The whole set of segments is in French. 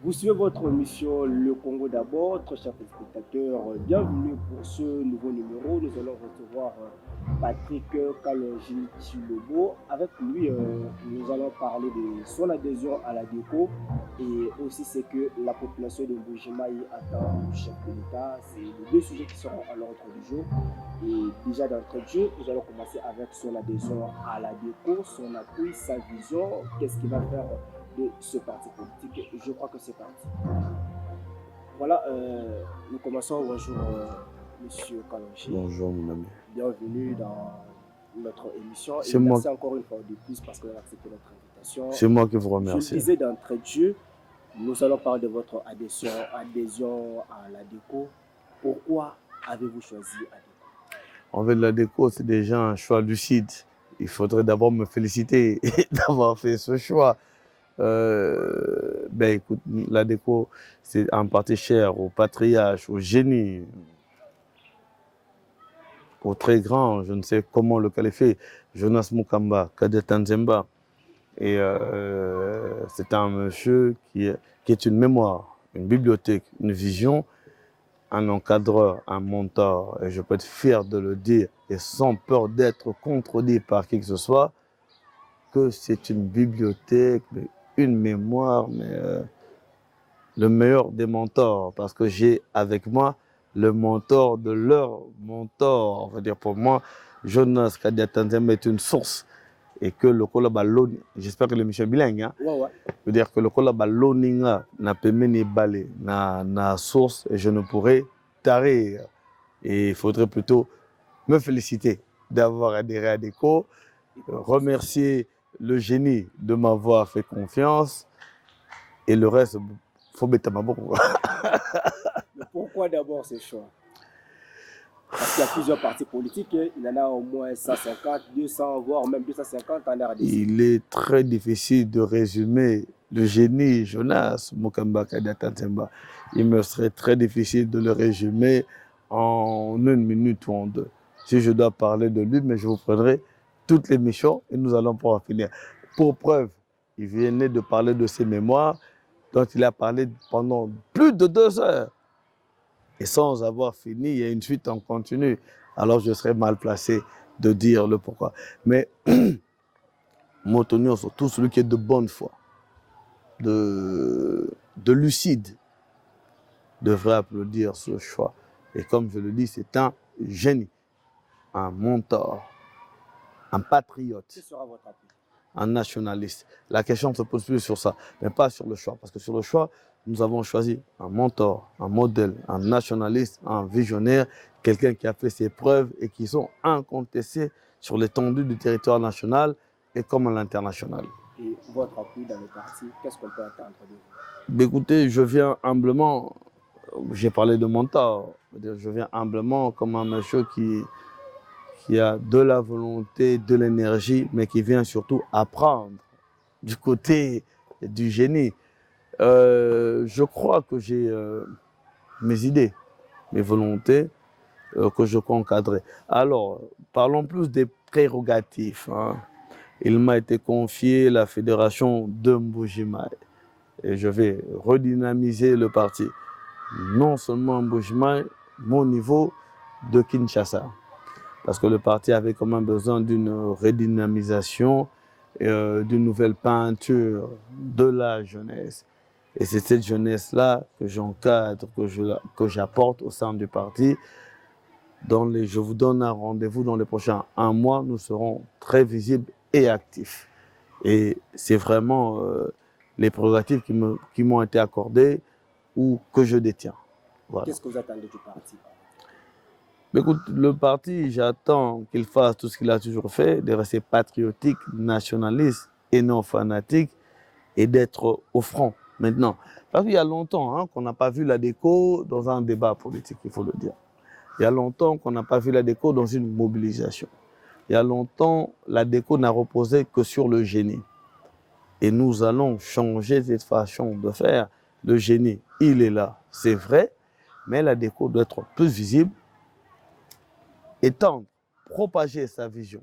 Vous suivez votre émission Le Congo d'abord, très chers spectateurs. Bienvenue pour ce nouveau numéro. Nous allons recevoir Patrick Kalonji Chilobo. Avec lui, nous allons parler de son adhésion à la DECO et aussi c'est que la population de Mbujimaï attend du chef de l'État. C'est les deux sujets qui seront à l'ordre du jour. Et déjà d'entrée de jeu, nous allons commencer avec son adhésion à la DECO, son appui, sa vision, qu'est-ce qu'il va faire de ce parti politique. Je crois que c'est parti. Voilà, nous commençons. Bonjour, Monsieur Kalonji. Bonjour, mon ami. Bienvenue dans notre émission. Et C'est moi, merci encore une fois de plus parce que vous avez accepté notre invitation. c'est moi qui vous Je le remercie. disais d'entrée de jeu, nous allons parler de votre adhésion à la DECO. Pourquoi avez-vous choisi ADECO? En fait, la déco, c'est déjà un choix lucide. Il faudrait d'abord me féliciter d'avoir fait ce choix. Écoute, la déco, c'est un parti cher au patriarche, au génie, au très grand, je ne sais comment le qualifier, Jonas Mukamba, Kadet Nzemba. Et c'est un monsieur qui est une mémoire, une bibliothèque, une vision, un encadreur, un mentor, et je peux être fier de le dire, et sans peur d'être contredit par qui que ce soit, que c'est une bibliothèque, une mémoire, le meilleur des mentors, parce que j'ai avec moi le mentor de leur mentor. On va dire pour moi, Jonas Kadiatanzem est une source, et que le Kolabaloni, j'espère que l'émission est bilingue, hein? Ouais. Je veux dire que le Kolabaloni n'a pas mené balé, n'a source, et je ne pourrais tarir. Et il faudrait plutôt me féliciter d'avoir adhéré à DECO, remercier le génie de m'avoir fait confiance, et le reste, faut mettre ma boucle. Mais pourquoi d'abord ce choix? Parce qu'il y a plusieurs partis politiques, il y en a au moins 150, 200, voire même 250 en RDC. Il est très difficile de résumer le génie Jonas Mukamba Kadiatanzemba. Il me serait très difficile de le résumer en 1 minute ou en 2. Si je dois parler de lui, mais je vous prendrai toute l'émission et nous allons pouvoir finir. Pour preuve, il venait de parler de ses mémoires dont il a parlé pendant plus de 2 heures. Et sans avoir fini, il y a une suite en continu. Alors je serais mal placé de dire le pourquoi. Mais Montonio, surtout celui qui est de bonne foi, de lucide, devrait applaudir ce choix. Et comme je le dis, c'est un génie, un mentor, un patriote. Qui sera votre appui? Un nationaliste. La question ne se pose plus sur ça, mais pas sur le choix. Parce que sur le choix, nous avons choisi un mentor, un modèle, un nationaliste, un visionnaire, quelqu'un qui a fait ses preuves et qui sont incontestés sur l'étendue du territoire national et comme à l'international. Et votre appui dans le parti, qu'est-ce qu'on peut attendre de vous? Écoutez, je viens humblement, j'ai parlé de mentor, je viens humblement comme un monsieur qui a de la volonté, de l'énergie, mais qui vient surtout apprendre du côté du génie. Je crois que j'ai mes idées, mes volontés, que je peux encadrer. Alors, parlons plus des prérogatives, hein. Il m'a été confié la fédération de Mbujimaï et je vais redynamiser le parti. Non seulement Mbujimaï, mon niveau de Kinshasa. Parce que le parti avait quand même besoin d'une redynamisation, d'une nouvelle peinture de la jeunesse. Et c'est cette jeunesse-là que j'encadre, que j'apporte au sein du parti. Je vous donne un rendez-vous dans les prochains 1 mois, nous serons très visibles et actifs. Et c'est vraiment les prérogatives qui m'ont été accordées ou que je détiens. Voilà. Qu'est-ce que vous attendez du parti? Écoute, le parti, j'attends qu'il fasse tout ce qu'il a toujours fait, de rester patriotique, nationaliste et non fanatique, et d'être au front maintenant. Parce qu'il y a longtemps qu'on n'a pas vu la déco dans un débat politique, il faut le dire. Il y a longtemps qu'on n'a pas vu la déco dans une mobilisation. Il y a longtemps, la déco n'a reposé que sur le génie. Et nous allons changer cette façon de faire. Le génie, il est là, c'est vrai, mais la déco doit être plus visible, étendre, propager sa vision,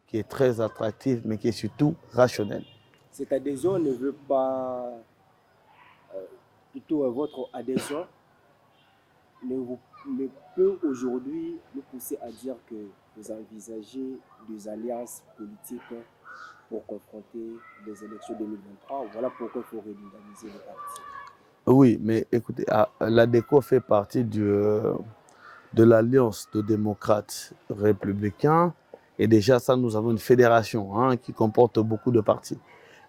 qui est très attractive, mais qui est surtout rationnelle. Cette adhésion ne veut pas plutôt votre adhésion ne peut aujourd'hui nous pousser à dire que vous envisagez des alliances politiques pour confronter les élections 2023. Voilà pourquoi il faut redynamiser le parti. Oui, mais écoutez, l'ADECO fait partie de l'Alliance de démocrates républicains. Et déjà, ça, nous avons une fédération hein, qui comporte beaucoup de partis.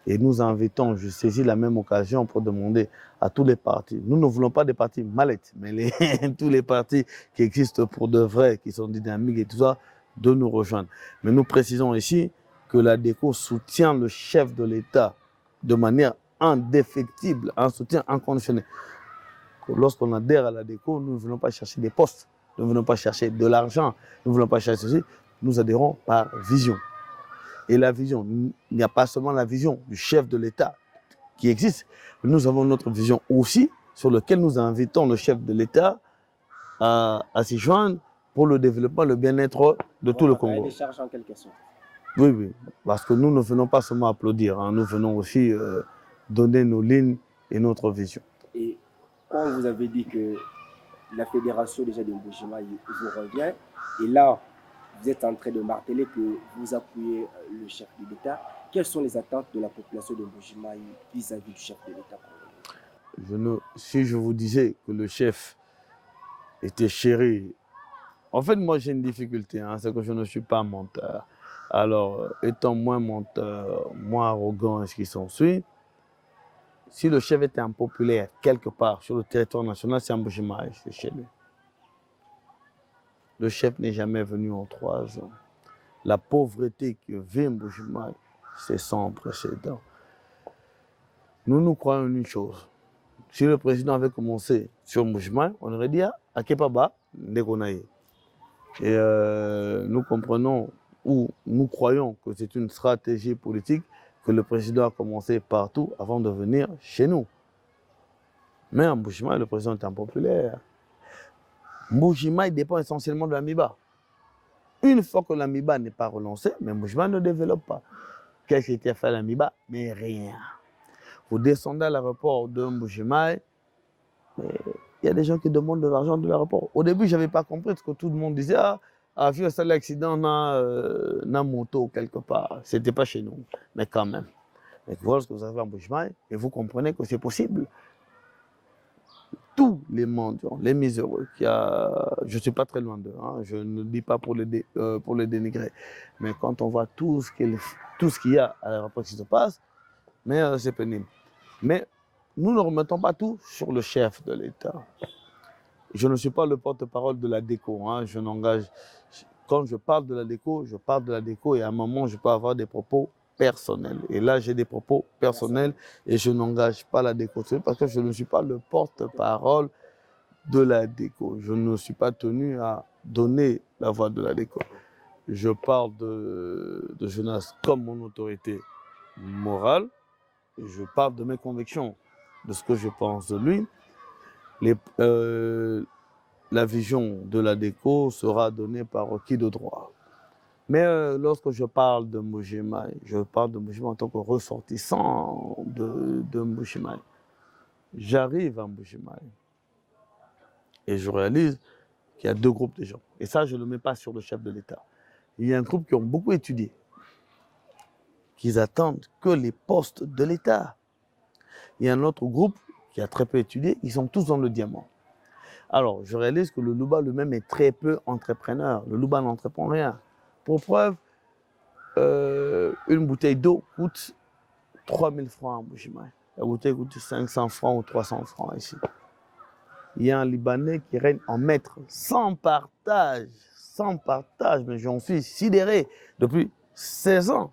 Et nous invitons, je saisis la même occasion pour demander à tous les partis, nous ne voulons pas des partis mallettes, mais tous les partis qui existent pour de vrai, qui sont dynamiques et tout ça, de nous rejoindre. Mais nous précisons ici que l'ADECO soutient le chef de l'État de manière indéfectible, un soutien inconditionnel. Lorsqu'on adhère à l'ADECO, nous ne voulons pas chercher des postes, nous ne voulons pas chercher de l'argent, nous ne voulons pas chercher ceci, nous adhérons par vision. Et la vision, il n'y a pas seulement la vision du chef de l'État qui existe, mais nous avons notre vision aussi sur laquelle nous invitons le chef de l'État à s'y joindre pour le développement, le bien-être de tout le Congo. Des charges en quelque sorte. Oui, oui, parce que nous ne venons pas seulement applaudir, hein, nous venons aussi donner nos lignes et notre vision. Et quand vous avez dit que la fédération déjà de Mbuji-Mayi vous revient, et là, vous êtes en train de marteler que vous appuyez le chef de l'État. Quelles sont les attentes de la population de Mbuji-Mayi vis-à-vis du chef de l'État? Si je vous disais que le chef était chéri, en fait, moi j'ai une difficulté, hein, c'est que je ne suis pas menteur. Alors, étant moins menteur, moins arrogant et ce qui s'ensuit, si le chef était impopulaire quelque part sur le territoire national, c'est Mbuji-Mayi, c'est chez lui. Le chef n'est jamais venu en 3 ans. La pauvreté que vit Mbuji-Mayi, c'est sans précédent. Nous croyons en une chose. Si le président avait commencé sur Mbuji-Mayi, on aurait dit à Kepaba, Ndekonaye. Et nous comprenons ou nous croyons que c'est une stratégie politique que le président a commencé partout avant de venir chez nous. Mais en Mbuji-Mayi, le président est impopulaire. Mbuji-Mayi dépend essentiellement de l'AMIBA. Une fois que l'AMIBA n'est pas relancée, mais Mbuji-Mayi ne développe pas. Qu'est-ce qui était fait à l'AMIBA? Mais rien. Vous descendez à l'aéroport de Mbuji-Mayi, il y a des gens qui demandent de l'argent de l'aéroport. Au début, je n'avais pas compris parce que tout le monde disait vu un seul accident dans moto quelque part. Ce n'était pas chez nous, mais quand même. Mais voilà ce que vous avez en Mbuji-Mayi et vous comprenez que c'est possible. Tous les mendiants, les miséreux, je ne suis pas très loin d'eux, hein, je ne dis pas pour les dénigrer, mais quand on voit tout ce qu'il y a à l'aéroport qui se passe, mais c'est pénible. Mais nous ne remettons pas tout sur le chef de l'État. Je ne suis pas le porte-parole de l'ADECO, hein, quand je parle de l'ADECO, je parle de l'ADECO et à un moment je peux avoir des propos personnels. Et là, j'ai des propos personnels et je n'engage pas l'ADECO parce que je ne suis pas le porte-parole de l'ADECO. Je ne suis pas tenu à donner la voix de l'ADECO. Je parle de Jonas comme mon autorité morale et je parle de mes convictions, de ce que je pense de lui. La vision de l'ADECO sera donnée par qui de droit. Mais lorsque je parle de Mbuji-Mayi, je parle de Mbuji-Mayi en tant que ressortissant de Mbuji-Mayi. J'arrive à Mbuji-Mayi et je réalise qu'il y a 2 groupes de gens. Et ça, je ne le mets pas sur le chef de l'État. Il y a un groupe qui ont beaucoup étudié, qui attendent que les postes de l'État. Il y a un autre groupe qui a très peu étudié, ils sont tous dans le diamant. Alors, je réalise que le Luba lui-même est très peu entrepreneur. Le Luba n'entreprend rien. Pour preuve, une bouteille d'eau coûte 3000 francs à Mbuji-Mayi. La bouteille coûte 500 francs ou 300 francs ici. Il y a un Libanais qui règne en maître, sans partage, mais j'en suis sidéré depuis 16 ans,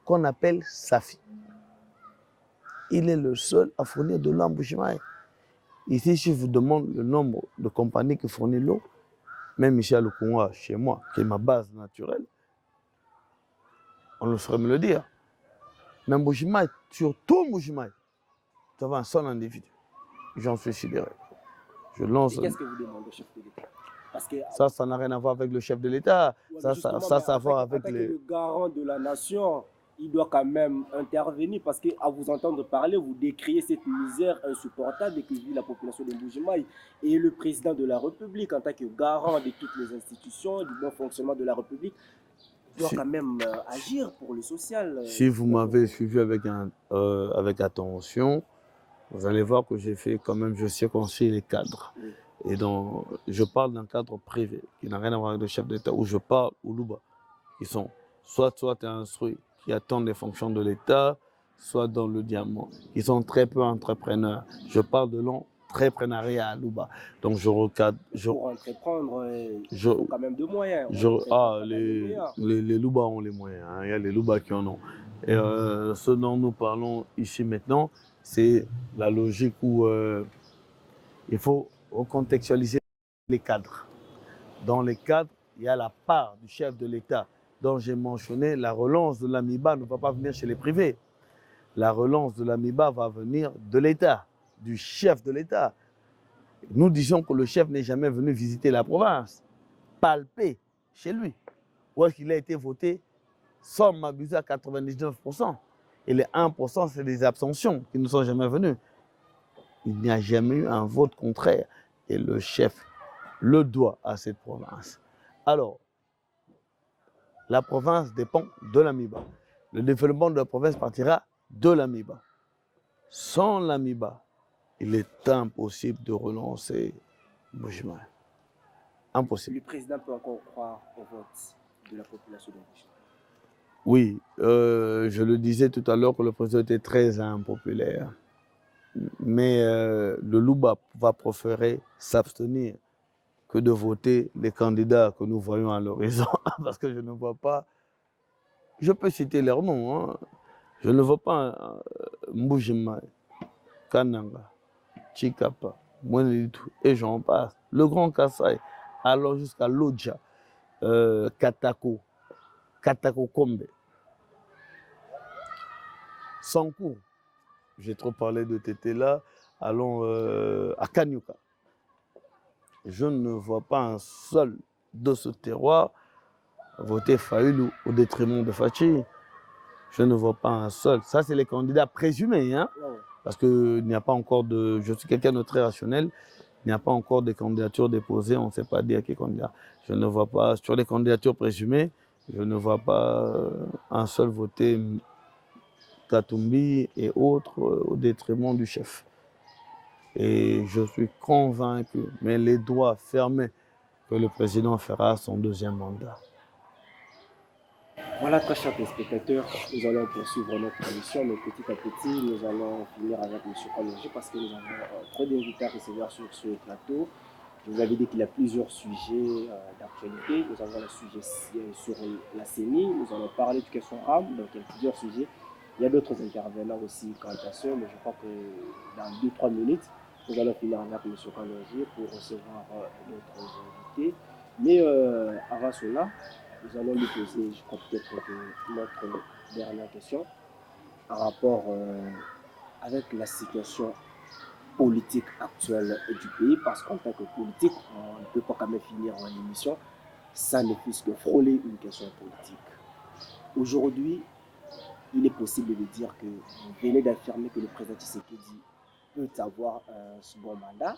qu'on appelle Safi. Il est le seul à fournir de l'eau à Mbuji-Mayi. Ici, si je vous demande le nombre de compagnies qui fournissent l'eau, même ici à Lukunga, chez moi, qui est ma base naturelle, on le saurait me le dire. Mais Mbuji-Mayi, sur tout Mbuji-Mayi, tu as un seul individu. J'en suis sidéré. Je lance. Et qu'est-ce que vous demandez au chef de l'État? Parce que ça n'a rien à voir avec le chef de l'État. Ouais, ça a à voir avec le garant de la nation, il doit quand même intervenir parce qu'à vous entendre parler, vous décriez cette misère insupportable que vit la population de Mbuji-Mayi. Et le président de la République, en tant que garant de toutes les institutions, du bon fonctionnement de la République, doit Si, quand même agir pour le social. si vous m'avez suivi avec attention, vous allez voir que j'ai fait quand même, je circoncis les cadres. Oui. Et donc, je parle d'un cadre privé qui n'a rien à voir avec le chef d'État, où je parle au Louba, qui sont soit instruits, qui attendent les fonctions de l'État, soit dans le diamant, qui sont très peu entrepreneurs. Je parle de l'entrepreneuriat à Louba. Donc, je recadre. Pour entreprendre, il faut quand même de moyens. Les Loubas ont les moyens. Hein. Il y a les Loubas qui en ont. Et ce dont nous parlons ici maintenant, c'est la logique où il faut recontextualiser les cadres. Dans les cadres, il y a la part du chef de l'État dont j'ai mentionné. La relance de l'AMIBA ne va pas venir chez les privés. La relance de l'AMIBA va venir de l'État, du chef de l'État. Nous disons que le chef n'est jamais venu visiter la province, palper chez lui. Où est-ce qu'il a été voté, sans m'abuser, à 99%. Et les 1%, c'est des abstentions qui ne sont jamais venues. Il n'y a jamais eu un vote contraire. Et le chef le doit à cette province. Alors, la province dépend de l'AMIBA. Le développement de la province partira de l'AMIBA. Sans l'AMIBA, il est impossible de relancer Mbuji-Mayi. Impossible. Le président peut encore croire au vote de la population de Mbuji-Mayi. Oui, je le disais tout à l'heure que le président était très impopulaire. Mais le Louba va préférer s'abstenir que de voter les candidats que nous voyons à l'horizon. Parce que je ne vois pas, je peux citer leurs noms, hein. Je ne vois pas Mbuji-Mayi, Kananga, Chikapa, Mweneditu, et j'en passe. Le Grand Kassai, allant jusqu'à Lodja, Katako Kombe, Sankou. J'ai trop parlé de Tétéla, allons à Kanyuka. Je ne vois pas un seul de ce terroir voter Fayoulou au détriment de Fachi. Je ne vois pas un seul. Ça, c'est les candidats présumés, hein? Parce qu'il n'y a pas encore de... Je suis quelqu'un de très rationnel. Il n'y a pas encore de candidatures déposées. On ne sait pas dire qui est candidat. Je ne vois pas... Sur les candidatures présumées, je ne vois pas un seul voter Katumbi et autres au détriment du chef. Et je suis convaincu, mais les doigts fermés, que le président fera son deuxième mandat. Voilà, très chers téléspectateurs, nous allons poursuivre notre émission, mais petit à petit, nous allons finir avec M. Kaloji parce que nous avons trop d'invités à recevoir sur ce plateau. Je vous avais dit qu'il y a plusieurs sujets d'actualité. Nous avons le sujet sur la CENI, nous allons parler de questions RAM, donc il y a plusieurs sujets. Il y a d'autres intervenants aussi quant à ça, mais je crois que dans 2-3 minutes, nous allons finir avec M. Kaloji pour recevoir d'autres invités. Mais avant cela, nous allons lui poser, je crois peut-être notre dernière question en rapport avec la situation politique actuelle du pays, parce qu'en tant que politique, on ne peut pas quand même finir en émission sans ne plus que frôler une question politique. Aujourd'hui, il est possible de dire que vous venez d'affirmer que le président Tshisekedi peut avoir un second mandat.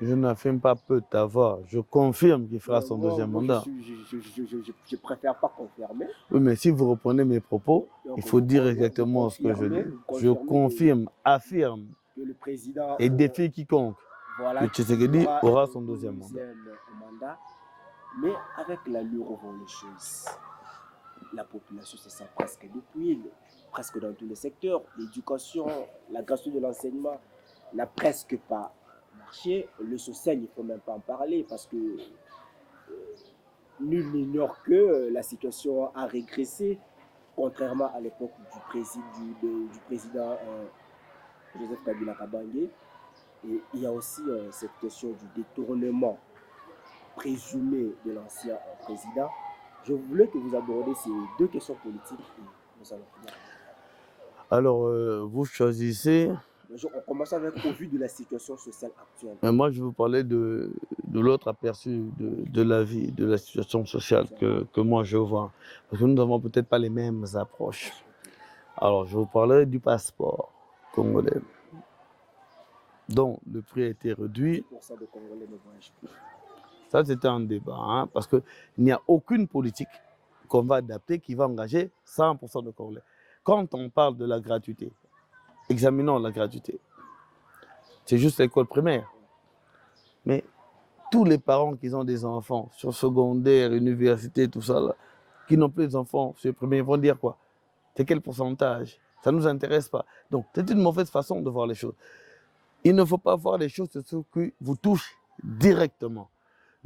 Je n'affirme pas peut avoir, je confirme qu'il fera son deuxième mandat. Je préfère pas confirmer. Oui, mais si vous reprenez mes propos, donc, il faut dire exactement ce que je dis. Je confirme, affirme que le président et défie quiconque que Tshisekedi aura son deuxième mandat. Mais avec l'allure religieuse, la population se sent presque dépouillée, presque dans tous les secteurs. L'éducation, la grâce de l'enseignement n'a presque pas marché. Le social, il ne faut même pas en parler parce que nul n'ignore que la situation a régressé, contrairement à l'époque du président Joseph Kabila Kabange. Et il y a aussi cette question du détournement présumé de l'ancien président. Je voulais que vous abordiez ces deux questions politiques et nous allons finir. Alors, vous choisissez. On commence avec au vu de la situation sociale actuelle. Mais moi, je vais vous parler de l'autre aperçu de la vie, de la situation sociale que moi je vois. Parce que nous n'avons peut-être pas les mêmes approches. Alors, je vous parlerai du passeport congolais, dont le prix a été réduit. Pour ça, les Congolais ne voyagent plus. Ça, c'était un débat, hein, parce qu'il n'y a aucune politique qu'on va adapter qui va engager 100% de Congolais. Quand on parle de la gratuité, examinons la gratuité. C'est juste l'école primaire. Mais tous les parents qui ont des enfants sur secondaire, université, tout ça, là, qui n'ont plus d'enfants sur le primaire, ils vont dire quoi? C'est quel pourcentage? Ça ne nous intéresse pas. Donc, c'est une mauvaise façon de voir les choses. Il ne faut pas voir les choses sur ce qui vous touche directement.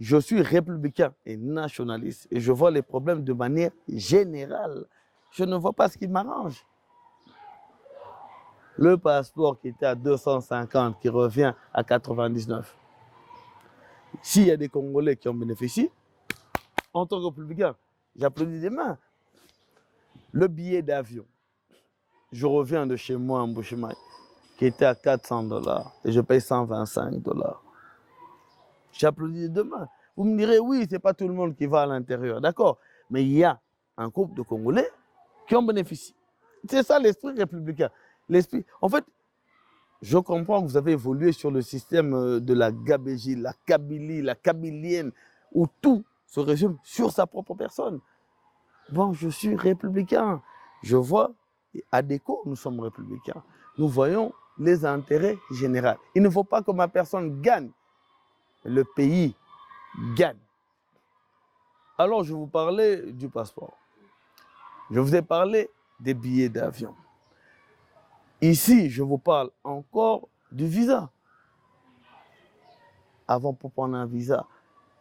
Je suis républicain et nationaliste et je vois les problèmes de manière générale. Je ne vois pas ce qui m'arrange. Le passeport qui était à 250, qui revient à 99. S'il y a des Congolais qui en bénéficient, en tant que républicain, j'applaudis des mains. Le billet d'avion, je reviens de chez moi en Mbujimayi, qui était à 400 $ et je paye 125 $. J'applaudis demain. Vous me direz, oui, ce n'est pas tout le monde qui va à l'intérieur, d'accord. Mais il y a un groupe de Congolais qui en bénéficient. C'est ça l'esprit républicain. En fait, je comprends que vous avez évolué sur le système de la gabégie, la kabylie, la kabylienne, où tout se résume sur sa propre personne. Bon, je suis républicain. Je vois, à DECO, nous sommes républicains. Nous voyons les intérêts généraux. Il ne faut pas que ma personne gagne. Le pays gagne. Alors, je vous parlais du passeport. Je vous ai parlé des billets d'avion. Ici, je vous parle encore du visa. Avant, pour prendre un visa,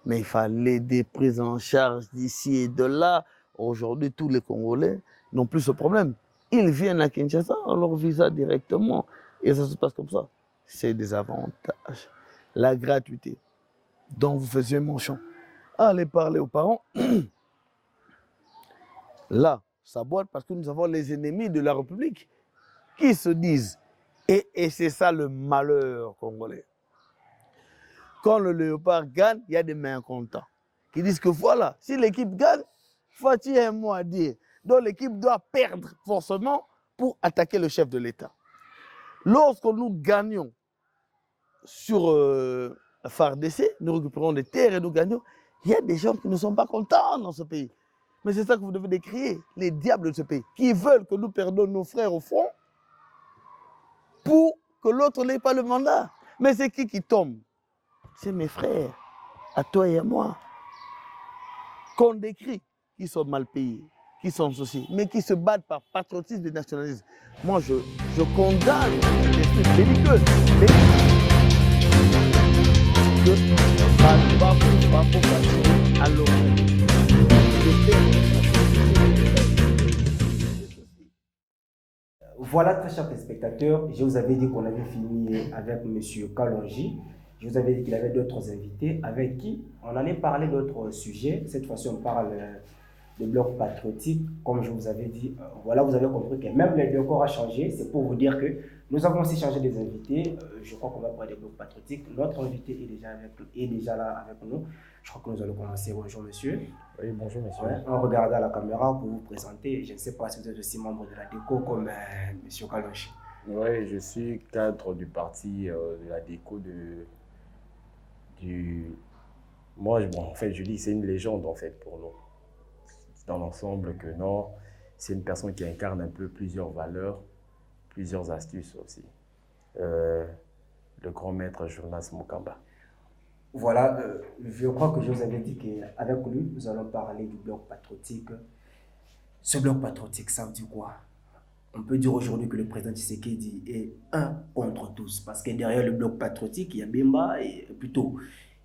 mais il fallait des prises en charge d'ici et de là. Aujourd'hui, tous les Congolais n'ont plus ce problème. Ils viennent à Kinshasa, ont leur visa directement. Et ça se passe comme ça. C'est des avantages. La gratuité dont vous faisiez mention. Allez parler aux parents. Là, ça boite parce que nous avons les ennemis de la République qui se disent, et c'est ça le malheur congolais. Quand le léopard gagne, il y a des mécontents qui disent que voilà, si l'équipe gagne, Fatih a un mot à dire. Donc l'équipe doit perdre forcément pour attaquer le chef de l'État. Lorsque nous gagnons sur FARDC, nous récupérons des terres et nous gagnons, il y a des gens qui ne sont pas contents dans ce pays. Mais c'est ça que vous devez décrire, les diables de ce pays, qui veulent que nous perdons nos frères au front pour que l'autre n'ait pas le mandat. Mais c'est qui tombe? C'est mes frères, à toi et à moi, qu'on décrit, qui sont mal payés, qui sont ceci, mais qui se battent par patriotisme et nationalisme. Moi, je condamne l'esprit belliqueux. Que ça ne va pas pour passer à l'autre. Voilà, très chers spectateurs, je vous avais dit qu'on avait fini avec M. Kalonji. Je vous avais dit qu'il avait d'autres invités avec qui on allait parler d'autres sujets. Cette fois-ci, on parle de bloc patriotique. Comme je vous avais dit, voilà, vous avez compris que même le décor a changé. C'est pour vous dire que nous avons aussi changé des invités. Je crois qu'on va parler des blocs patriotiques. Notre invité est déjà là avec nous. Je crois que nous allons commencer. Bonjour, monsieur. Oui, bonjour, monsieur. Ouais, on regarde à la caméra pour vous présenter. Je ne sais pas si vous êtes aussi membre de la DECO comme monsieur Kalonji. Oui, je suis cadre du parti de la DECO Moi, en fait, je dis c'est une légende, en fait, pour nous. Dans l'ensemble, que non, c'est une personne qui incarne un peu plusieurs valeurs, plusieurs astuces aussi. Le grand maître Jonas Mukamba. Voilà, je crois que je vous avais dit qu'avec lui, nous allons parler du bloc patriotique. Ce bloc patriotique, ça veut dire quoi? On peut dire aujourd'hui que le président Tshisekedi est un contre tous. Parce que derrière le bloc patriotique, il y a Bemba,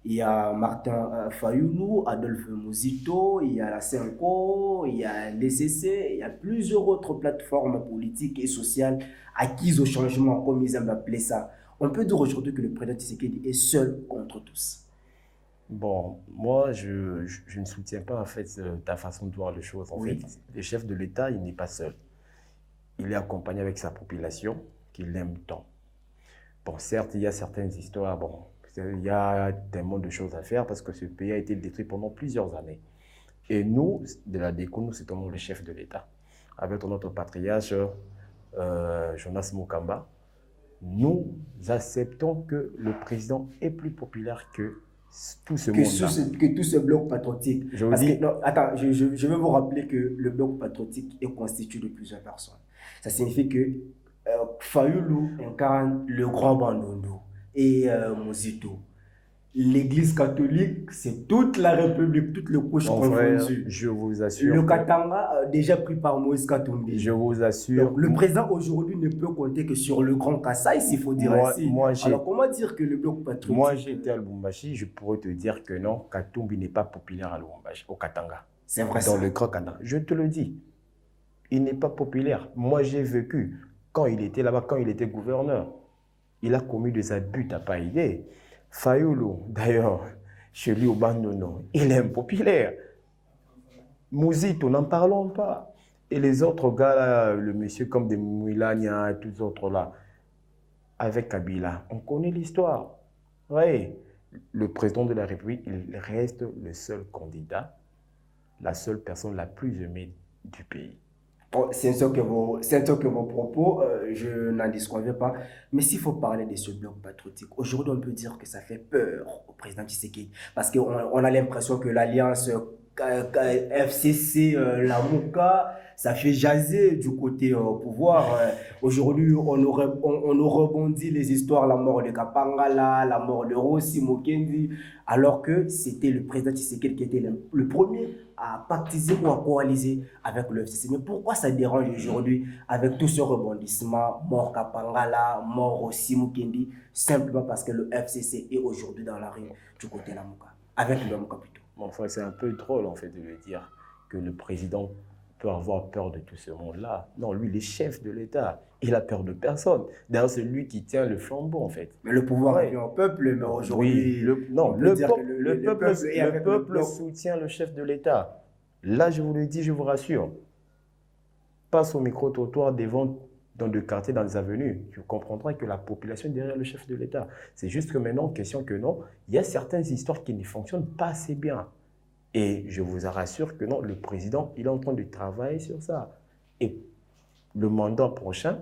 il y a Martin Fayoulou, Adolphe Mouzito, il y a la CENCO, il y a l'ECC, il y a plusieurs autres plateformes politiques et sociales acquises au changement, comme ils aiment appeler ça. On peut dire aujourd'hui que le président Tshisekedi est seul contre tous. Bon, moi, je ne soutiens pas en fait ta façon de voir les choses. En fait, le chef de l'État, il n'est pas seul. Il est accompagné avec sa population qu'il aime tant. Bon, certes, il y a certaines histoires, bon, il y a tellement de choses à faire parce que ce pays a été détruit pendant plusieurs années. Et nous, de la DECO, nous sommes le chef de l'État. Avec notre patriarche, Jonas Mokamba, nous acceptons que le président est plus populaire que tout ce monde-là. Que tout ce bloc patriotique. Attends, je veux vous rappeler que le bloc patriotique est constitué de plusieurs personnes. Ça signifie que Fayulu incarne le grand Bandondo et Mozito. L'Église catholique, c'est toute la République, toute le couche confondue. Je vous assure. Le Katanga, déjà pris par Moïse Katumbi. Je vous assure. Donc, le président aujourd'hui ne peut compter que sur le grand Kassai, s'il faut dire ainsi. Alors, comment dire que le bloc patriotique... Moi, j'étais à Lubumbashi, je pourrais te dire que non, Katumbi n'est pas populaire à Lubumbashi, au Katanga. C'est vrai. Dans le grand Katanga. Je te le dis. Il n'est pas populaire. Moi, j'ai vécu quand il était là-bas, quand il était gouverneur. Il a commis des abus, tu n'as pas idée. Fayulu, d'ailleurs, chez lui au Bandono, il est impopulaire. Mouzito, n'en parlons pas. Et les autres gars, là, le monsieur comme des Mouilania et tous les autres là, avec Kabila, on connaît l'histoire. Oui, le président de la République, il reste le seul candidat, la seule personne la plus aimée du pays. C'est sûr que vos propos, je n'en disconviens pas. Mais s'il faut parler de ce bloc patriotique, aujourd'hui, on peut dire que ça fait peur au président Tshisekedi. Parce qu'on a l'impression que l'alliance FCC, la Mouka, ça fait jaser du côté pouvoir. Aujourd'hui, on nous rebondit les histoires, la mort de Kapangala, la mort de Rossi Mokendi, alors que c'était le président Tshisekedi qui était le premier à pactiser ou à coaliser avec le FCC. Mais pourquoi ça dérange aujourd'hui avec tout ce rebondissement, mort Kapangala, mort Rossi Mokendi, simplement parce que le FCC est aujourd'hui dans la rue du côté de la Mouka, avec le Mouka plutôt. Mon frère, c'est un peu drôle en fait de le dire que le président peut avoir peur de tout ce monde-là. Non, lui, il est chef de l'État. Il a peur de personne. D'ailleurs, c'est lui qui tient le flambeau, en fait. Mais le pouvoir est au peuple, mais aujourd'hui... Oui, le peuple soutient le chef de l'État. Là, je vous le dis, je vous rassure. Passe au micro-trottoir devant dans des quartiers, dans des avenues, tu comprendras que la population est derrière le chef de l'État. C'est juste que maintenant, question que non, il y a certaines histoires qui ne fonctionnent pas assez bien. Et je vous rassure que non, le président, il est en train de travailler sur ça. Et le mandat prochain,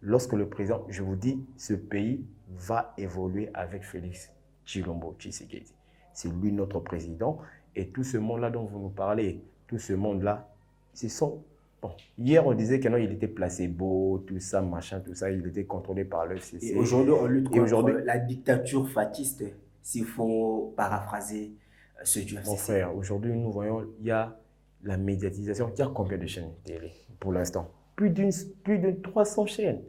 lorsque le président, je vous dis, ce pays va évoluer avec Félix Tshilombo Tshisekedi. C'est lui notre président. Et tout ce monde-là dont vous nous parlez, tout ce monde-là, ce sont... Bon, hier, on disait que non, il était placebo, tout ça, machin, tout ça, il était contrôlé par le FCC. Et aujourd'hui, on lutte contre la dictature fatiste, s'il faut paraphraser ce du FCC. Mon frère, aujourd'hui, nous voyons, il y a la médiatisation. Il y a combien de chaînes télé pour l'instant? Plus de 300 chaînes.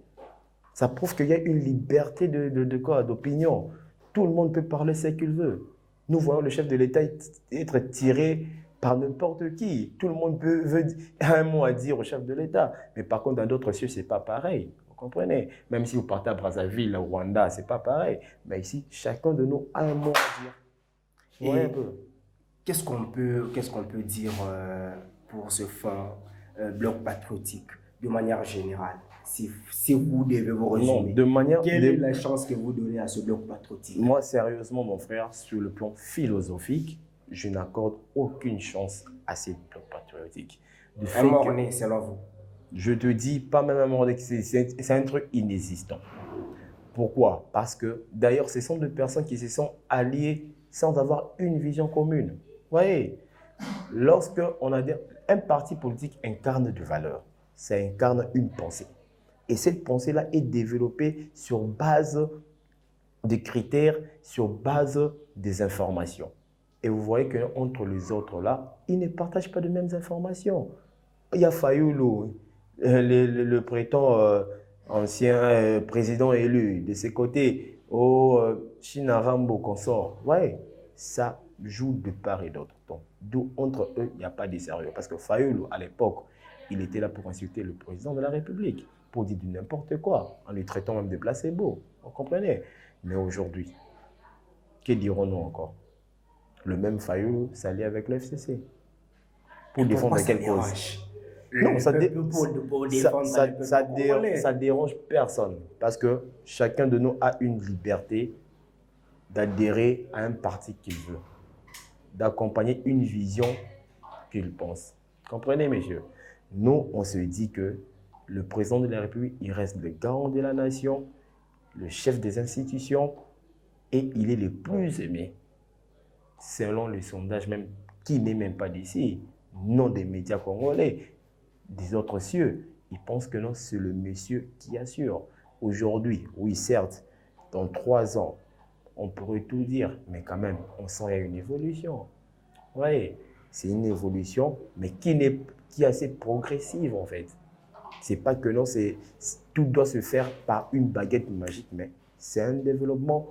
Ça prouve qu'il y a une liberté d'opinion. Tout le monde peut parler ce qu'il veut. Nous voyons le chef de l'État être tiré par n'importe qui. Tout le monde veut un mot à dire au chef de l'État. Mais par contre, dans d'autres cieux, ce n'est pas pareil. Vous comprenez? Même si vous partez à Brazzaville, au Rwanda, ce n'est pas pareil. Mais ici, chacun de nous a un mot à dire. Et qu'est-ce qu'on peut dire pour ce fin bloc patriotique, de manière générale? Si vous devez vous résumer, quelle est la chance que vous donnez à ce bloc patriotique? Moi, sérieusement, mon frère, sur le plan philosophique, je n'accorde aucune chance à ces blocs patriotiques. Un mort-né, selon vous? Je te dis, pas même un mort-né, c'est un truc inexistant. Pourquoi? Parce que, d'ailleurs, ce sont des personnes qui se sont alliées sans avoir une vision commune. Vous voyez, lorsque un parti politique incarne des valeurs, ça incarne une pensée. Et cette pensée-là est développée sur base des critères, sur base des informations. Et vous voyez qu'entre les autres là, ils ne partagent pas de mêmes informations. Il y a Fayulu, le prétend ancien président élu, de ses côtés, Chinarambo consort. Ouais, ça joue de part et d'autre. Donc, entre eux, il n'y a pas de sérieux. Parce que Fayulu, à l'époque, il était là pour insulter le président de la République, pour dire du n'importe quoi, en les traitant même de placebo. Vous comprenez? Mais aujourd'hui, que dirons-nous encore? Le même Fayulu s'allie avec le FCC. Pour défendre quelle cause? Non, ça dérange personne. Parce que chacun de nous a une liberté d'adhérer à un parti qu'il veut, d'accompagner une vision qu'il pense. Comprenez, messieurs? Nous, on se dit que Le président de la République, il reste le garant de la nation, le chef des institutions, et il est le plus aimé. Selon les sondages même, qui n'est même pas d'ici, non des médias congolais, des autres cieux, ils pensent que non, c'est le monsieur qui assure. Aujourd'hui, oui, certes, dans 3 ans, on pourrait tout dire, mais quand même, on sent qu'il y a une évolution. Oui, c'est une évolution, mais qui est assez progressive en fait. C'est pas que non, tout doit se faire par une baguette magique, mais c'est un développement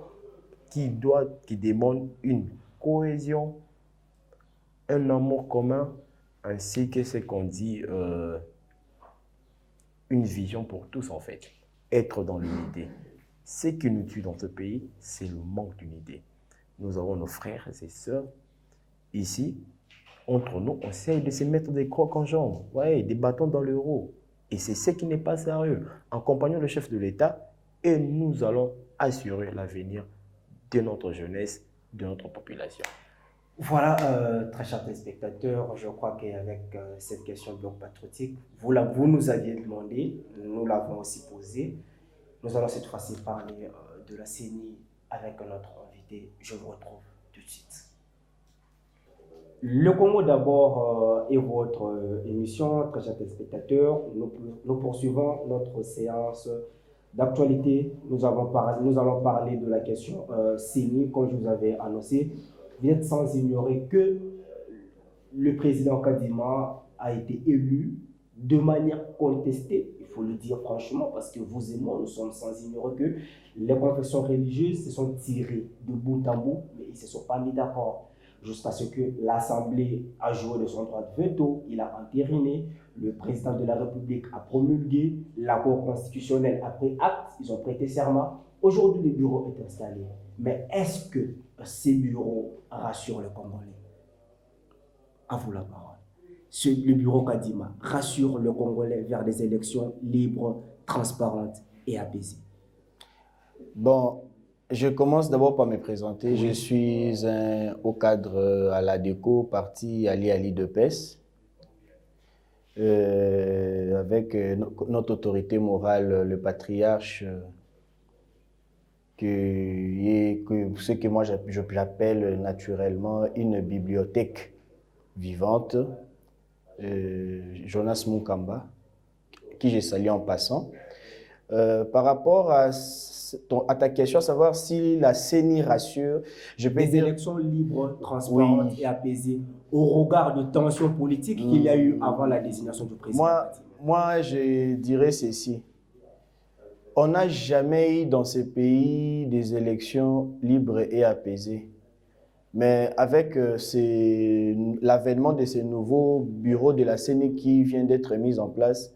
qui demande une cohésion, un amour commun, ainsi que ce qu'on dit, une vision pour tous en fait. Être dans l'unité. Ce qui nous tue dans ce pays, c'est le manque d'unité. Nous avons nos frères et sœurs ici, entre nous, on essaye de se mettre des crocs en jambes, ouais, des bâtons dans le roue. Et c'est ce qui n'est pas sérieux. Accompagnons le chef de l'État et nous allons assurer l'avenir de notre jeunesse, de notre population. Voilà, très chers téléspectateurs, je crois qu'avec cette question de bloc patriotique, vous nous aviez demandé, nous l'avons aussi posée. Nous allons cette fois-ci parler de la CENI avec notre invité. Je vous retrouve tout de suite. Le Congo d'abord est votre émission, très chers téléspectateurs. Nous poursuivons notre séance d'actualité. Nous allons parler de la question CENI, comme je vous avais annoncé. Vous êtes sans ignorer que le président Kadima a été élu de manière contestée, il faut le dire franchement, parce que vous et moi, nous sommes sans ignorer que les confessions religieuses se sont tirées de bout en bout, mais ils ne se sont pas mis d'accord. Jusqu'à ce que l'Assemblée a joué de son droit de veto, il a entériné, le président de la République a promulgué, la Cour constitutionnelle a pris acte, ils ont prêté serment. Aujourd'hui, le bureau est installé. Mais est-ce que ces bureaux rassurent le Congolais? À vous la parole. Le bureau Kadima rassure le Congolais vers des élections libres, transparentes et apaisées. Bon, je commence d'abord par me présenter. Oui. Je suis un haut cadre à l'ADECO, parti Ali de PES, avec notre autorité morale, le patriarche, ce que moi j'appelle naturellement une bibliothèque vivante, Jonas Munkamba, qui je salue en passant. Par rapport à ta question, savoir si la CENI rassure, je peux dire... élections libres, transparentes et apaisées, au regard de tensions politiques qu'il y a eu avant la désignation du président. Moi, je dirais ceci. On n'a jamais eu dans ce pays des élections libres et apaisées. Mais avec l'avènement de ces nouveaux bureaux de la CENI qui vient d'être mis en place,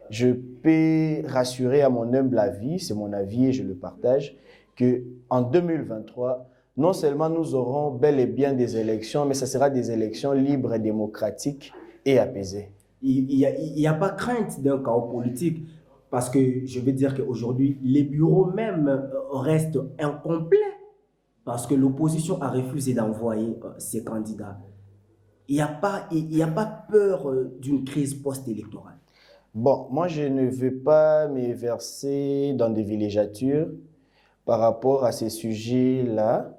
je peux rassurer à mon humble avis, c'est mon avis et je le partage, qu'en 2023, non seulement nous aurons bel et bien des élections, mais ce sera des élections libres, démocratiques et apaisées. Il n'y a pas crainte d'un chaos politique, parce que je veux dire qu'aujourd'hui, les bureaux même restent incomplets, parce que l'opposition a refusé d'envoyer ses candidats. Il n'y a pas peur d'une crise post-électorale. Bon, moi, je ne veux pas me verser dans des villégiatures par rapport à ces sujets-là.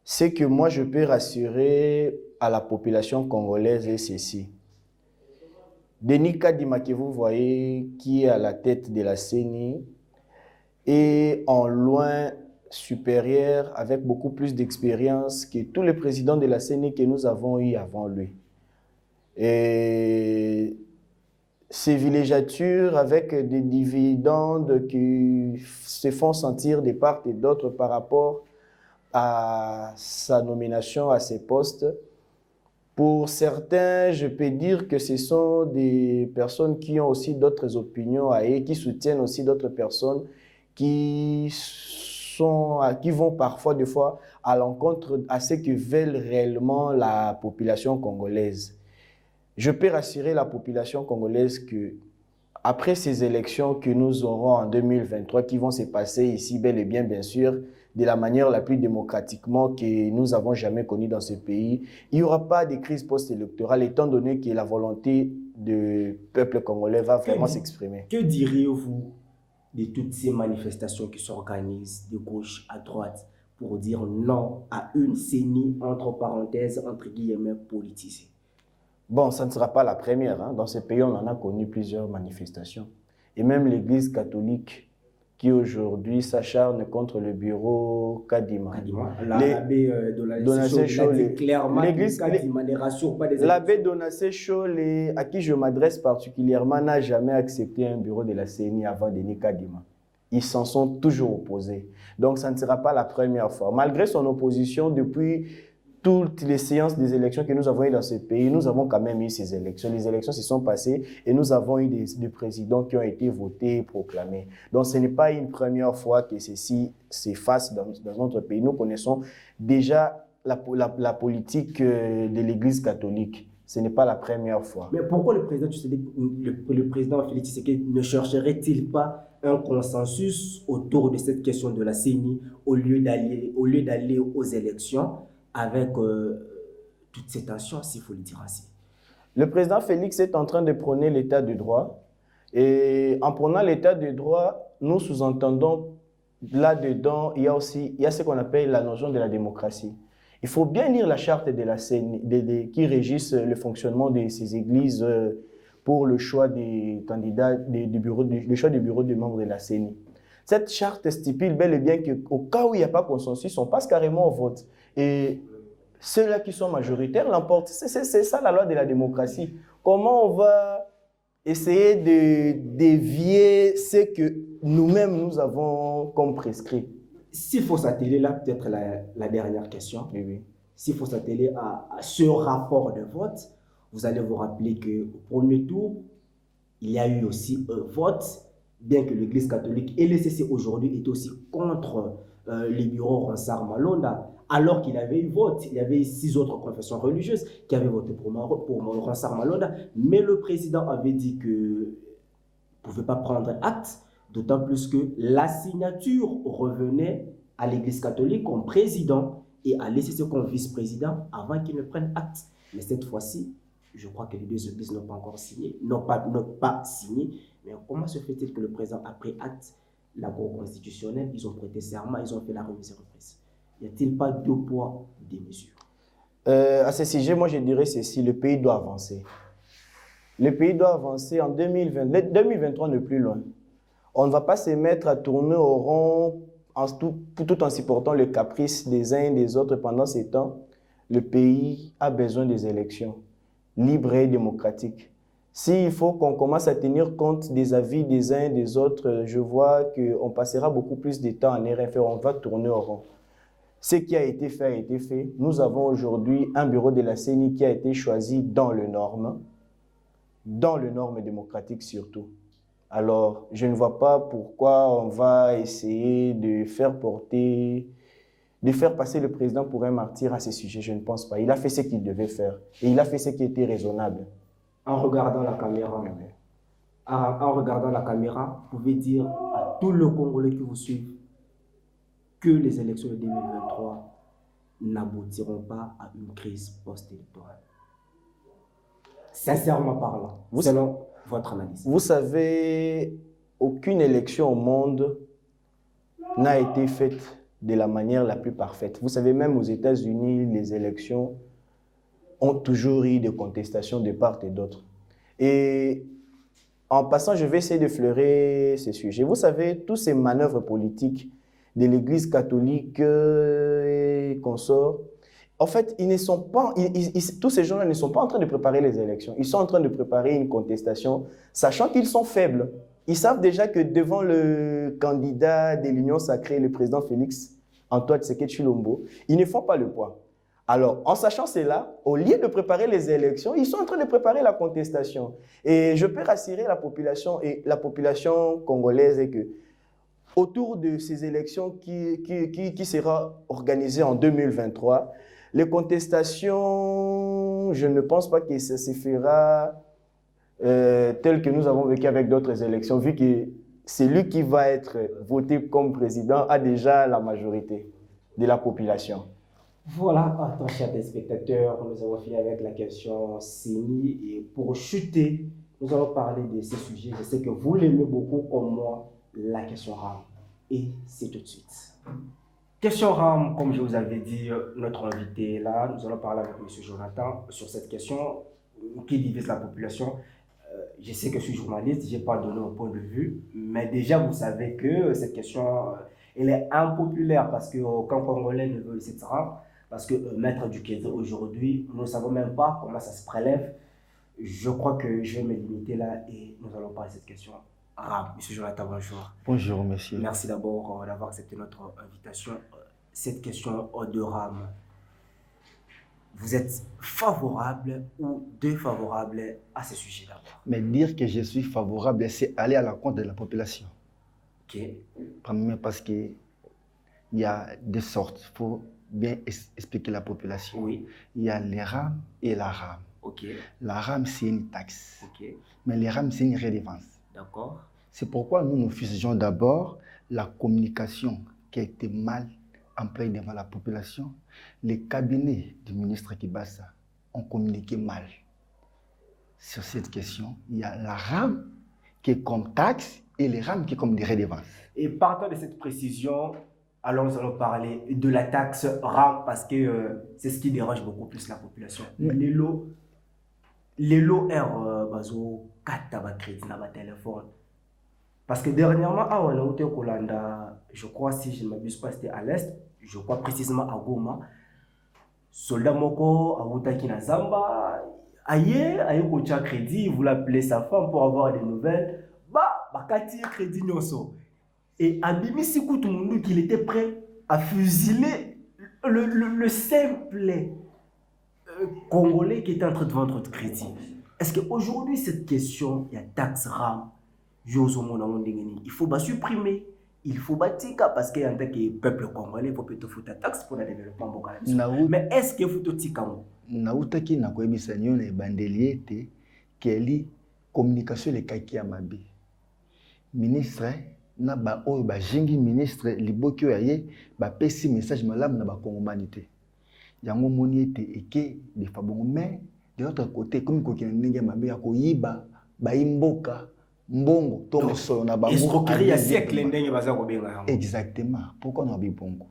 C'est que moi, je peux rassurer à la population congolaise et ceci. Denis Kadima, que vous voyez, qui est à la tête de la CENI, est en loin supérieur, avec beaucoup plus d'expérience que tous les présidents de la CENI que nous avons eu avant lui. Et ces villégiatures avec des dividendes qui se font sentir de part et d'autre par rapport à sa nomination à ces postes. Pour certains, je peux dire que ce sont des personnes qui ont aussi d'autres opinions et qui soutiennent aussi d'autres personnes qui vont parfois, des fois, à l'encontre à ce que veulent réellement la population congolaise. Je peux rassurer la population congolaise que après ces élections que nous aurons en 2023, qui vont se passer ici bel et bien sûr, de la manière la plus démocratiquement que nous avons jamais connue dans ce pays, il n'y aura pas de crise post-électorale étant donné que la volonté du peuple congolais va vraiment s'exprimer. Que diriez-vous de toutes ces manifestations qui s'organisent de gauche à droite pour dire non à une CENI, entre parenthèses, entre guillemets, politisée? Bon, ça ne sera pas la première. Hein. Dans ce pays, on en a connu plusieurs manifestations. Et même l'Église catholique qui aujourd'hui s'acharne contre le bureau Kadima. L'abbé Donacé Chaud dit clairement que Kadima ne rassure pas des élections. L'abbé Donacé Chaud, à qui je m'adresse particulièrement, n'a jamais accepté un bureau de la CENI avant Denis Kadima. Ils s'en sont toujours opposés. Donc, ça ne sera pas la première fois. Malgré son opposition, depuis toutes les séances des élections que nous avons eues dans ce pays, nous avons quand même eu ces élections. Les élections se sont passées et nous avons eu des présidents qui ont été votés et proclamés. Donc, ce n'est pas une première fois que ceci s'efface dans notre pays. Nous connaissons déjà la politique de l'Église catholique. Ce n'est pas la première fois. Mais pourquoi le président Félix Tshisekedi ne chercherait-il pas un consensus autour de cette question de la CENI au lieu d'aller aux élections avec toutes ces tensions, s'il faut le dire ainsi? Le président Félix est en train de prôner l'état de droit. Et en prônant l'état de droit, nous sous-entendons là-dedans, il y a ce qu'on appelle la notion de la démocratie. Il faut bien lire la charte de la CENI, qui régisse le fonctionnement de ces églises pour le choix des candidats, le choix du bureau des membres de la CENI. Cette charte stipule bel et bien qu'au cas où il n'y a pas consensus, on passe carrément au vote. Et ceux-là qui sont majoritaires l'emportent. C'est ça la loi de la démocratie. Comment on va essayer de dévier ce que nous-mêmes nous avons comme prescrit? S'il faut s'atteler là, peut-être la dernière question. Oui. S'il faut s'atteler à ce rapport de vote, vous allez vous rappeler qu'au premier tour, il y a eu aussi un vote, bien que l'Église catholique et le CC aujourd'hui est aussi contre les bureaux Ronsard Malonda, alors qu'il avait eu vote. Il y avait 6 autres confessions religieuses qui avaient voté pour Ronsard Malonda, mais le président avait dit qu'il ne pouvait pas prendre acte, d'autant plus que la signature revenait à l'Église catholique comme président et à l'ECC comme vice-président avant qu'il ne prenne acte. Mais cette fois-ci, je crois que les deux églises n'ont pas encore signé, n'ont pas signé. Mais comment se fait-il que le président a pris acte, la Cour constitutionnelle, ils ont prêté serment, ils ont fait la remise et reprise? Y a-t-il pas 2 poids, 2 mesures? À ce sujet, moi je dirais ceci, le pays doit avancer. Le pays doit avancer en 2020. 2023 n'est plus loin. On ne va pas se mettre à tourner au rond tout en supportant le caprice des uns et des autres pendant ces temps. Le pays a besoin des élections libres et démocratiques. S'il faut qu'on commence à tenir compte des avis des uns et des autres, je vois qu'on passera beaucoup plus de temps en RFR, on va tourner au rond. Ce qui a été fait a été fait. Nous avons aujourd'hui un bureau de la CENI qui a été choisi dans le norme démocratique surtout. Alors, je ne vois pas pourquoi on va essayer de faire passer le président pour un martyr à ce sujet. Je ne pense pas. Il a fait ce qu'il devait faire et il a fait ce qui était raisonnable. En regardant la caméra, vous pouvez dire à tout le Congolais qui vous suit que les élections de 2023 n'aboutiront pas à une crise post-électorale. Sincèrement parlant, selon votre analyse. Vous savez, aucune élection au monde n'a été faite de la manière la plus parfaite. Vous savez, même aux États-Unis, les élections ont toujours eu des contestations de part et d'autre. Et en passant, je vais essayer d'effleurer ces sujets. Vous savez, toutes ces manœuvres politiques de l'Église catholique et consorts, en fait, tous ces gens-là ne sont pas en train de préparer les élections. Ils sont en train de préparer une contestation, sachant qu'ils sont faibles. Ils savent déjà que devant le candidat de l'Union sacrée, le président Félix Antoine Tshisekedi Tshilombo, ils ne font pas le poids. Alors, en sachant cela, au lieu de préparer les élections, ils sont en train de préparer la contestation. Et je peux rassurer la population congolaise que autour de ces élections qui sera organisées en 2023, les contestations, je ne pense pas que ça se fera tel que nous avons vécu avec d'autres élections, vu que celui qui va être voté comme président a déjà la majorité de la population. Voilà, attends, chers téléspectateurs, nous avons fini avec la question CENI et pour chuter, nous allons parler de ce sujet. Je sais que vous l'aimez beaucoup comme moi, la question RAM. Et c'est tout de suite. Question RAM, comme je vous avais dit, notre invité est là. Nous allons parler avec M. Jonathan sur cette question qui divise la population. Je sais que je suis journaliste, je n'ai pas donné mon point de vue, mais déjà vous savez que cette question, elle est impopulaire parce qu'aucun Congolais ne veut cette RAM. Parce que mettre du Kézé aujourd'hui, nous ne savons même pas comment ça se prélève. Je crois que je vais me limiter là et nous allons parler de cette question. Monsieur Jonathan, bonjour. Bonjour, monsieur. Merci d'abord d'avoir accepté notre invitation. Cette question de RAM, vous êtes favorable ou défavorable à ce sujet d'abord? Mais dire que je suis favorable, c'est aller à l'encontre de la population. Ok. Premièrement, parce qu'il y a des sortes. Il faut bien expliquer la population. Oui. Il y a les rames et la rame. Ok. La rame, c'est une taxe. Ok. Mais les rames, c'est une redevance. D'accord. C'est pourquoi nous fusionons d'abord la communication qui a été mal employée devant la population. Les cabinets du ministre Kibasa ont communiqué mal sur cette question. Il y a la rame qui est comme taxe et les rames qui est comme des redevances. Et partant de cette précision, alors nous allons parler de la taxe RAM parce que c'est ce qui dérange beaucoup plus la population. Les lots R bazo 4 crédit dans le téléphone. Parce que dernièrement, on a été au Kolanda, je crois, si je ne m'abuse pas, c'était à l'Est, je crois précisément à Goma. Soldat Moko, à Outaki na Zamba, aïe kocha crédit, il voulait appeler sa femme pour avoir des nouvelles. Bakati crédit nyoso. Et Abimi Sikou Toumoundou qu'il était prêt à fusiler le simple Congolais qui était en train de vendre de crédit. Est-ce qu'aujourd'hui, cette question, il y a taxe RAM, il faut supprimer, il faut bâtir parce qu'il y a un peuple congolais, il faut plutôt foutre la taxe pour le développement local. Mais est-ce qu'il faut tout tika? Nautaki na koyebisa nyo na bandelier te keli communication le kaki ya mabe. Ministre na ba oyo ba jengi ministre liboki yaye ba pesi message malamu na ba kongomanité. Yango moni ete eke de fabongo mais de l'autre côté comme ko kina ndenge mabe ya koyiba ba imboka mbongo to solo na bango escroquerie ya siècle ndenge baza ko benga yango. Exactement. Pourquoi na bibongo?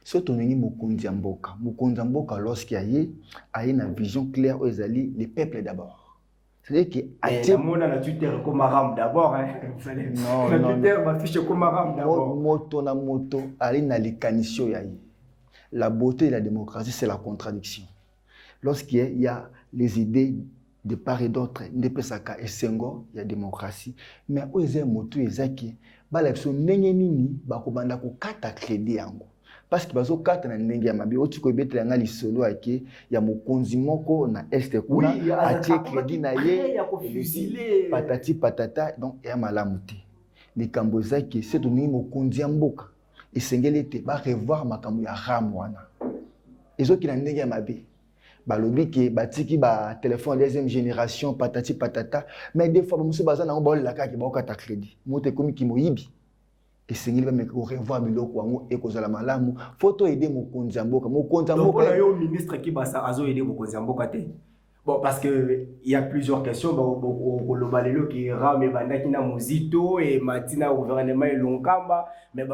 Surtout ngi mokonzi ya mboka. Mokonzi ya mboka lorsqu'il y a une vision claire aux alliés les peuples d'abord. C'est-à-dire que mon na Twitter comme Maram d'abord hein. Non, na Twitter ma fiche comme Maram d'abord. Moto na moto ali na likanisho ya yi. La beauté de la démocratie c'est la contradiction. Lorsqu'il y a les idées de part et d'autre, ndepesaka esengo ya démocratie, mais oze moto ezaki bala biso ndenge nini bakobanda ko kata crédit yango. Parce que bazo kata na ndenge ya mabe oti ko betela nga lisolo ake ya mokonzi moko na este kuna atie crédit na ye patati patata donc ya malamu te likambo ezaki c'est toni mokonzi ya mboka esengeli te ba revoir makambo ya RAM wana ezoki na ndenge ya mabe balobi ke batiki ba téléphone deuxième génération patati patata mais des fois monsieur baza na ba la kaki ba okata crédit moto komi ki moyibi esengeli ba me ko revoir biloko wango ekozala malamu photo aider mokonzi ya mboka na yo ministre ki basa azo aider mokonzi ya mboka te. Bon, parce qu'il y a plusieurs questions. Le balelo qui rame bandaki na muzito et matina gouvernement et lonkamba. Mais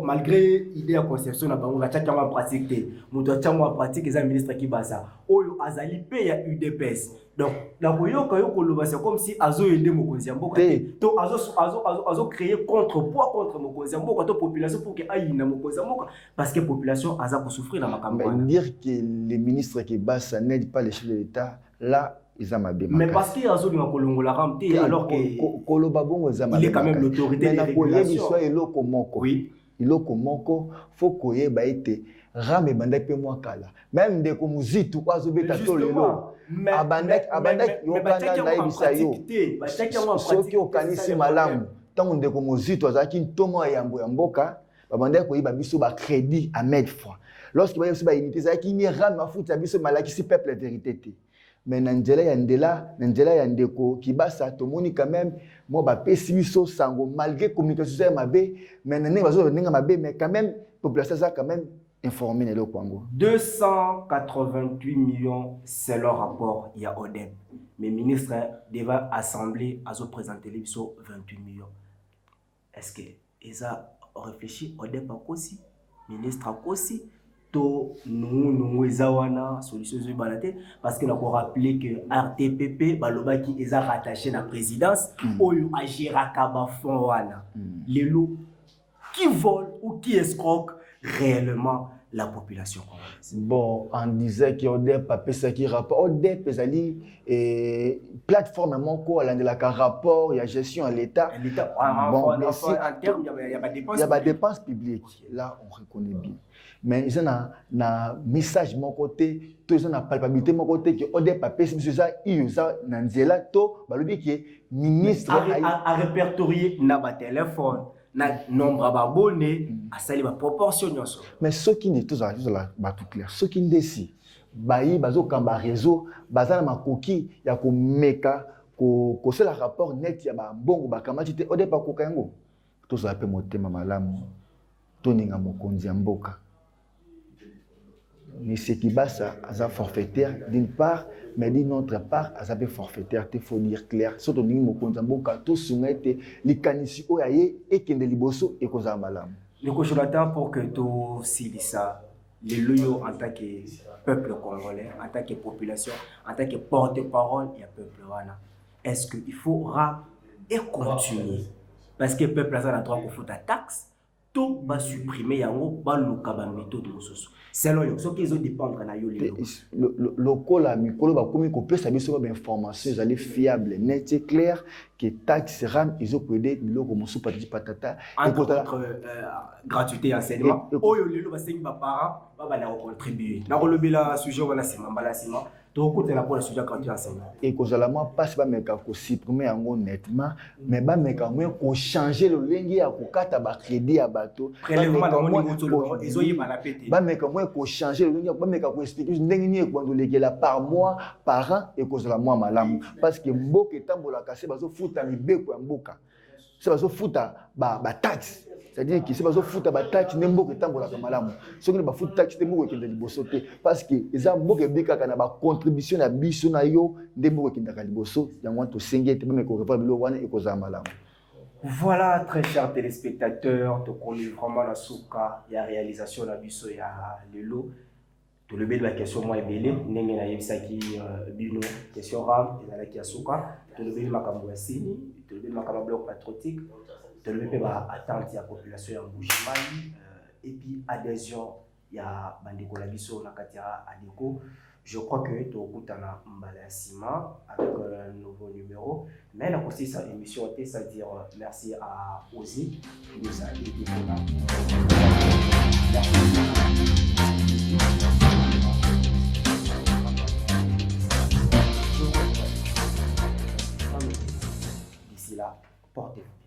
malgré l'idée de conception, on a tchaka en pratique. On doit tchaka en pratique les ministres qui basa. Oyo azali paye à UDPS. Donc, la c'est comme si azo aidé Mokonzi Mboka. To azo créer contrepoids contre Mokonzi Mboka, to population pour que aille na Mokonzi Mboka parce que population aza pour souffrir dans makambo. Dire que les ministres qui basa n'aident pas les chefs de l'État, là ils ont mabé. Mais parce qu'il azo linga kolongo la ramté alors que Kolobabongo il est quand même l'autorité de régulation. Oui. Iloko moko faut koye ba été rame bandaki pe moi kala. Même de ko muzitu azo beta to lelo. Abandaki yokanda na ibisa yo. Soki okanisi malamu. Tango ndeko mozitu azaki ntomo ya mboka, babandaki koyiba biso ba crédit à mettre fois. Lorsque ba biso ba unité azaki ni rame mafuta biso malaki si peuple la vérité te. Mais Nandela ya ndeko Kibasa tomoni quand même moi ba pesi biso sango malgré communication ya mabe mais nane bazo ninga mabe mais quand même population ça quand même informé le Congo. 288 millions, c'est leur rapport, il y a ODEP. Mais le ministre devait assembler à présenter les 28 millions. Est-ce qu'ils ont réfléchi ODEP à aussi, ministre à aussi, nous solution parce que nous avons rappelé que RTPP balobaki est rattaché à la présidence oyo agira kaba fond wana les loups qui volent ou qui escroquent réellement la population congolaise. Bon, on disait que ODEP a fait qui rapport. ODEP est plateforme moko à la rapport, il y a gestion à l'État. Bon, en termes, il y a pas de dépenses publiques. Là, on reconnaît bien. Mais ils ont un message de mon côté, ils ont une palpabilité de mon côté que ODEP a fait ça, ils ont Nanzela, to, balobi qui est ministre à répertorier na téléphone. Na nombre d'abonnés à ça les proportions. Mais ce qui n'est tout clair, ce qui décide bayi bazo kamba réseau bazana makoki ya ko meka ko c'est le rapport net ya ba bongo ba kamati te ode pa kokango to ça pe motema malamu to ninga mokonzi ya mboka ni ce qui basa aza forfaitaire d'une part mais d'une autre part aza forfaitaire il faut dire clair surtout ninga mokonzi ya mboka to sungete likanisi oyaye ekende liboso ekoza malamu le cocholateur pour que tout silisa les loyaux en tant que peuple congolais en tant que population en tant que porte-parole il y a peuple wana est-ce qu'il faut et continuer parce que peuple a droit pour faire taxe tout va supprimer yango ba luka ba méthode mosusu selon ce qu'ils ont dépendre na yo le kola mikolo ba komi ko pesa biso ba information ezali fiable net et clair que taxe ram ils ont payé biloko mosusu patata entre gratuité enseignement oyo lelo ba sengi ba parents ba na contribuer na kolobela sujet wana sima mbala sima to kotela pour le sujet gratuité enseignement et kozala moi passe ba meka ko supprimer yango nettement mais ba meka moi ko changer le lengi ya kokata ba crédit ya bato prélèvement na monimo ils ont yeba la pété ba meka moi ko changer le lengi ba meka ko expliquer ndenge ni ko ndolekela par mois par an et kozala moi malamu parce que mboka etambola kase bazo futa mibeko ya mboka c'est bazo futa ba taxe c'est-à-dire que c'est bazo futa ba taxe ne mboka etambola ka malamu soki ba futa taxe te mboka ekende liboso te parce que eza mboka ebika na ba contribution na biso na yo nde mboka ekende ka liboso yango to sengete ba meko repa bilo wana ekozala malamu. Voilà, très chers téléspectateurs, tu connais vraiment la souka, il y a réalisation la biso, il y a le lot. Tout le but de la question, moi, est belé. N'est-ce pas yebisaki bino question ram, il y a la souka. Tout le but de ma camboyasini, tout le but de ma camboyasini patriotique, tout le but de ma attente de la population en Bouchimani, et puis adhésion, il y a bandeko la biso, na katia adeko. Je crois que tu as un Mbalasima avec un nouveau numéro. Mais la aussi sa émission, c'est-à-dire merci à Ozi qui nous a aidé pour là. D'ici là, portez-vous.